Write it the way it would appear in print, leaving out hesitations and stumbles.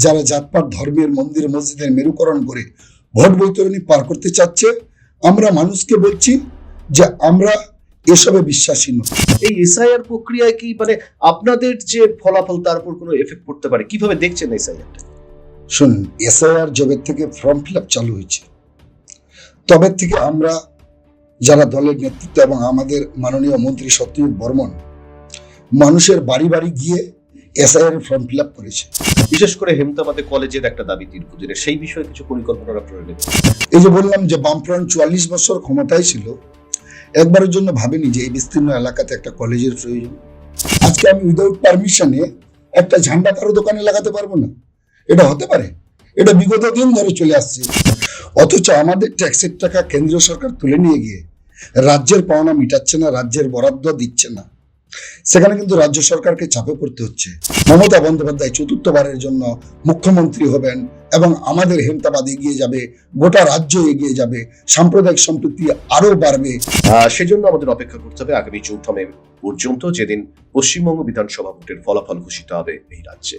যারা জাতপাত ধর্মের মন্দির মসজিদের মেরুকরণ করে ভোট বৈতরণী পার করতে চাচ্ছে, আমরা মানুষকে বলছি যে আমরা এসবে বিশ্বাসী নই। এই এসআইআর প্রক্রিয়ায় কি আপনাদের যে ফলাফল তার উপর কোনো এফেক্ট পড়তে পারে? কিভাবে দেখছেন এসআইআরটা? শুনুন, এসআইআর জবের থেকে ফর্ম ফিল আপ চালু হয়েছে, তবে থেকে আমরা যারা দলের নেতৃত্ব এবং আমাদের মাননীয় মন্ত্রী সত্যজিৎ বর্মন মানুষের বাড়ি বাড়ি গিয়ে এসআইআর ফর্ম ফিল আপ করেছে। বিশেষ করে হেমতাবাদে কলেজের একটা দাবি দীর্ঘদিনের, সেই বিষয়ে কিছু পরিকল্পনা প্রয়োজন। এই যে বললাম যে বামফ্রন্ট 44 বছর ক্ষমতায় ছিল, একবারের জন্য ভাবেনি যে এই বিস্তীর্ণ এলাকাতে একটা কলেজের প্রয়োজন। আজকে আমি উইদাউট পারমিশনে একটা ঝান্ডা কারো দোকানে লাগাতে পারবো না? এটা হতে পারে? এটা বিগত দিন ধরে চলে আসছে। অথচ আমাদের ট্যাক্সের টাকা কেন্দ্রীয় সরকার তুলে নিয়ে গিয়ে রাজ্যের পাওনা মিটাচ্ছে না, রাজ্যের বরাদ্দ দিচ্ছে না। সেখানে কিন্তু রাজ্য সরকারকে চাপে পড়তে হচ্ছে। মমতা বন্দ্যোপাধ্যায় চতুর্থবারের জন্য মুখ্যমন্ত্রী হবেন এবং আমাদের হেমতাবাদ এগিয়ে যাবে, গোটা রাজ্য এগিয়ে যাবে, সাম্প্রদায়িক সম্প্রীতি আরো বাড়বে। সেজন্য আমাদের অপেক্ষা করতে হবে আগামী 4 মে পর্যন্ত, যেদিন পশ্চিমবঙ্গ বিধানসভা ভোটের ফলাফল ঘোষিত হবে এই রাজ্যে।